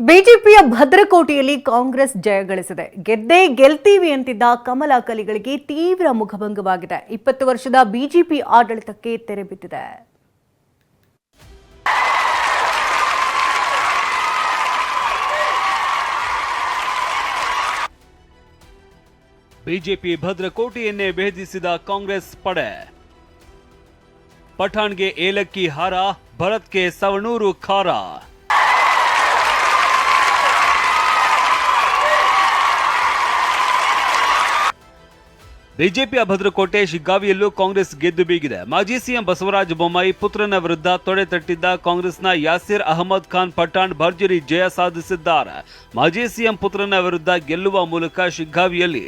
ಬಿಜೆಪಿಯ ಭದ್ರಕೋಟೆಯಲ್ಲಿ ಕಾಂಗ್ರೆಸ್ ಜಯಗಳಿಸಿದೆ. ಗೆದ್ದೇ ಗೆಲ್ತೀವಿ ಅಂತಿದ್ದ ಕಮಲ ಕಲಿಗಳಿಗೆ ತೀವ್ರ ಮುಖಭಂಗವಾಗಿದೆ. 20 ವರ್ಷದ ಬಿಜೆಪಿ ಆಡಳಿತಕ್ಕೆ ತೆರೆ ಬಿದ್ದಿದೆ. ಬಿಜೆಪಿ ಭದ್ರಕೋಟೆಯನ್ನೇ ಭೇದಿಸಿದ ಕಾಂಗ್ರೆಸ್ ಪಡೆ. ಪಠಾಣ್ಗೆ ಏಲಕ್ಕಿ ಹಾರ, ಭರತ್ಗೆ ಸವಣೂರು ಖಾರ. ಬಿಜೆಪಿಯ ಭದ್ರಕೋಟೆ ಶಿಗ್ಗಾವಿಯಲ್ಲೂ ಕಾಂಗ್ರೆಸ್ ಗೆದ್ದು ಬೀಗಿದೆ. ಮಾಜಿ ಸಿಎಂ ಬಸವರಾಜ ಬೊಮ್ಮಾಯಿ ಪುತ್ರನ ವಿರುದ್ಧ ತೊಡೆ ತಟ್ಟಿದ್ದ ಕಾಂಗ್ರೆಸ್ನ ಯಾಸಿರ್ ಅಹಮದ್ ಖಾನ್ ಪಠಾಣ್ ಭರ್ಜರಿ ಜಯ ಸಾಧಿಸಿದ್ದಾರೆ. ಮಾಜಿ ಸಿಎಂ ಪುತ್ರನ ವಿರುದ್ಧ ಗೆಲ್ಲುವ ಮೂಲಕ ಶಿಗ್ಗಾವಿಯಲ್ಲಿ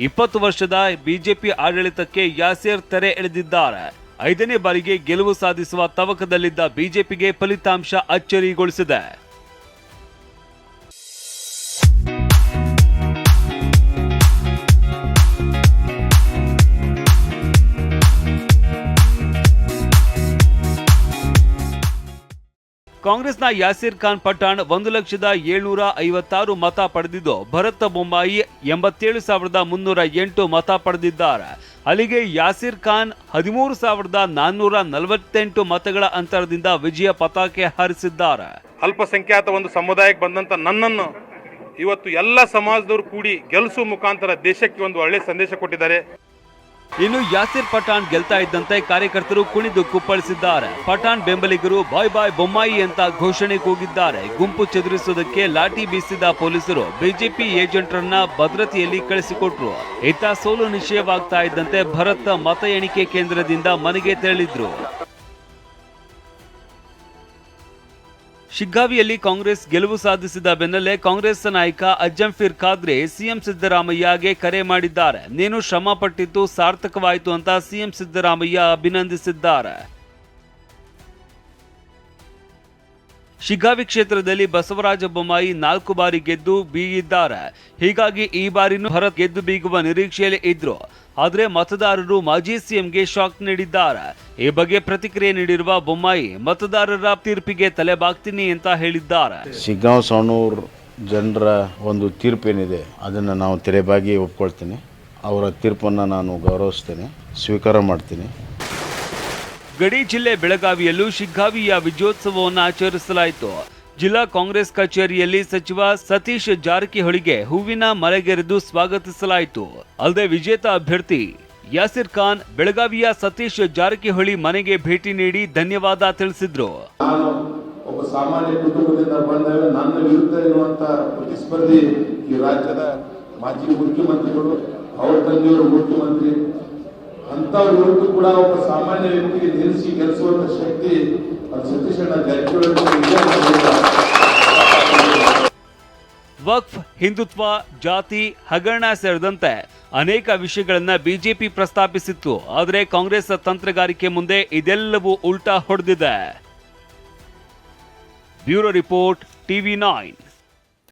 20 ವರ್ಷದ ಬಿಜೆಪಿ ಆಡಳಿತಕ್ಕೆ ಯಾಸಿರ್ ತೆರೆ ಎಳೆದಿದ್ದಾರೆ. 5ನೇ ಬಾರಿಗೆ ಗೆಲುವು ಸಾಧಿಸುವ ತವಕದಲ್ಲಿದ್ದ ಬಿಜೆಪಿಗೆ ಫಲಿತಾಂಶ ಅಚ್ಚರಿಗೊಳಿಸಿದೆ. ಕಾಂಗ್ರೆಸ್ನ ಯಾಸಿರ್ ಖಾನ್ ಪಠಾಣ್ 1,756,000 ಮತ ಪಡೆದಿದ್ದು, ಭರತ್ ಬೊಮ್ಮಾಯಿ 87,308 ಮತ ಪಡೆದಿದ್ದಾರೆ. ಅಲ್ಲಿಗೆ ಯಾಸಿರ್ ಖಾನ್ 13,448 ಮತಗಳ ಅಂತರದಿಂದ ವಿಜಯ ಪತಾಕೆ ಹಾರಿಸಿದ್ದಾರೆ. ಅಲ್ಪಸಂಖ್ಯಾತ ಒಂದು ಸಮುದಾಯಕ್ಕೆ ಬಂದಂತ ನನ್ನನ್ನು ಇವತ್ತು ಎಲ್ಲ ಸಮಾಜದವರು ಕೂಡಿ ಗೆಲ್ಲಿಸುವ ಮುಖಾಂತರ ದೇಶಕ್ಕೆ ಒಂದು ಒಳ್ಳೆ ಸಂದೇಶ ಕೊಟ್ಟಿದ್ದಾರೆ. ಇನ್ನು ಯಾಸಿರ್ ಪಠಾಣ್ ಗೆಲ್ತಾ ಇದ್ದಂತೆ ಕಾರ್ಯಕರ್ತರು ಕುಣಿದು ಕುಪ್ಪಳಿಸಿದ್ದಾರೆ. ಪಠಾಣ್ ಬೆಂಬಲಿಗರು ಬಾಯ್ ಬಾಯ್ ಬೊಮ್ಮಾಯಿ ಅಂತ ಘೋಷಣೆ ಕೂಗಿದ್ದಾರೆ. ಗುಂಪು ಚದುರಿಸುವುದಕ್ಕೆ ಲಾಠಿ ಬೀಸಿದ ಪೊಲೀಸರು ಬಿಜೆಪಿ ಏಜೆಂಟರನ್ನ ಭದ್ರತೆಯಲ್ಲಿ ಕಳಿಸಿಕೊಟ್ರು. ಇತ್ತ ಸೋಲು ನಿಶ್ಚಯವಾಗ್ತಾ ಇದ್ದಂತೆ ಭರತ್ ಮತ ಎಣಿಕೆ ಕೇಂದ್ರದಿಂದ ಮನೆಗೆ ತೆರಳಿದ್ರು. ಶಿಗ್ಗಾವಿಯಲ್ಲಿ ಕಾಂಗ್ರೆಸ್ ಗೆಲುವು ಸಾಧಿಸಿದ ಬೆನ್ನಲ್ಲೇ ಕಾಂಗ್ರೆಸ್ ನಾಯಕ ಅಜ್ಜಂಫಿರ್ ಖಾದ್ರಿ ಸಿಎಂ ಸಿದ್ದರಾಮಯ್ಯಗೆ ಕರೆ ಮಾಡಿದ್ದಾರೆ. ನೀನು ಶ್ರಮ ಪಟ್ಟಿದ್ದು ಸಾರ್ಥಕವಾಯಿತು ಅಂತ ಸಿಎಂ ಸಿದ್ದರಾಮಯ್ಯ ಅಭಿನಂದಿಸಿದ್ದಾರೆ. ಶಿಗ್ಗಾವಿ ಕ್ಷೇತ್ರದಲ್ಲಿ ಬಸವರಾಜ ಬೊಮ್ಮಾಯಿ 4 ಬಾರಿ ಗೆದ್ದು ಬೀಗಿದ್ದಾರೆ. ಹೀಗಾಗಿ ಈ ಬಾರಿನೂ ಭರತ್ ಗೆದ್ದು ಬೀಗುವ ನಿರೀಕ್ಷೆಯಲ್ಲಿ ಇದ್ರು. ಆದರೆ ಮತದಾರರು ಮಾಜಿ ಸಿಎಂಗೆ ಶಾಕ್ ನೀಡಿದ್ದಾರೆ. ಈ ಬಗ್ಗೆ ಪ್ರತಿಕ್ರಿಯೆ ನೀಡಿರುವ ಬೊಮ್ಮಾಯಿ ಮತದಾರರ ತೀರ್ಪಿಗೆ ತಲೆಬಾಗ್ತೀನಿ ಅಂತ ಹೇಳಿದ್ದಾರೆ. ಶಿಗ್ಗಾಂವ್ ಸವಣೂರು ಜನರ ಒಂದು ತೀರ್ಪೇನಿದೆ ಅದನ್ನು ನಾವು ತೆರೆಬಾಗಿ ಒಪ್ಕೊಳ್ತೀನಿ. ಅವರ ತೀರ್ಪನ್ನು ನಾನು ಗೌರವಿಸ್ತೇನೆ, ಸ್ವೀಕಾರ ಮಾಡ್ತೀನಿ. ಗಡಿ ಜಿಲ್ಲೆ ಬೆಳಗಾವಿಯಲ್ಲೂ ಶಿಗ್ಗಾವಿಯ ವಿಜಯೋತ್ಸವವನ್ನು ಆಚರಿಸಲಾಯಿತು. ಜಿಲ್ಲಾ ಕಾಂಗ್ರೆಸ್ ಕಚೇರಿಯಲ್ಲಿ ಸಚಿವ ಸತೀಶ್ ಜಾರಕಿಹೊಳಿಗೆ ಹೂವಿನ ಮಳೆಗೆರೆದು ಸ್ವಾಗತಿಸಲಾಯಿತು. ಅಲ್ಲದೆ ವಿಜೇತ ಅಭ್ಯರ್ಥಿ ಯಾಸಿರ್ ಖಾನ್ ಬೆಳಗಾವಿಯ ಸತೀಶ್ ಜಾರಕಿಹೊಳಿ ಮನೆಗೆ ಭೇಟಿ ನೀಡಿ ಧನ್ಯವಾದ ತಿಳಿಸಿದ್ರು. ನಾನು ಒಬ್ಬ ಸಾಮಾನ್ಯ ಕುಟುಂಬದಿಂದ ಬಂದಾಗ ನನ್ನ ವಿರುದ್ಧ ಇರುವಂತಹ ಪ್ರತಿಸ್ಪರ್ಧಿ ಈ ರಾಜ್ಯದ ಮಾಜಿ ಮುಖ್ಯಮಂತ್ರಿಗಳು, ಅವ್ರ ತಂದೆಯವರು ಮುಖ್ಯಮಂತ್ರಿ, ಅಂತವ್ರ ವಿರುದ್ಧ ಕೂಡ ಒಬ್ಬ ಸಾಮಾನ್ಯ ವ್ಯಕ್ತಿಗೆ ನಿಲ್ಲಿಸಿ ಗೆಲ್ಲಿಸುವಂತ ಶಕ್ತಿ ಸತೀಶ್ ಜಾರಕಿಹೊಳಿ. ವಕ್ಫ್, ಹಿಂದುತ್ವ, ಜಾತಿ, ಹಗರಣ ಸೇರಿದಂತೆ ಅನೇಕ ವಿಷಯಗಳನ್ನ ಬಿಜೆಪಿ ಪ್ರಸ್ತಾಪಿಸಿತ್ತು. ಆದರೆ ಕಾಂಗ್ರೆಸ್ ತಂತ್ರಗಾರಿಕೆ ಮುಂದೆ ಇದೆಲ್ಲವೂ ಉಲ್ಟಾ ಹೊಡೆದಿದೆ. Bureau report, TV9.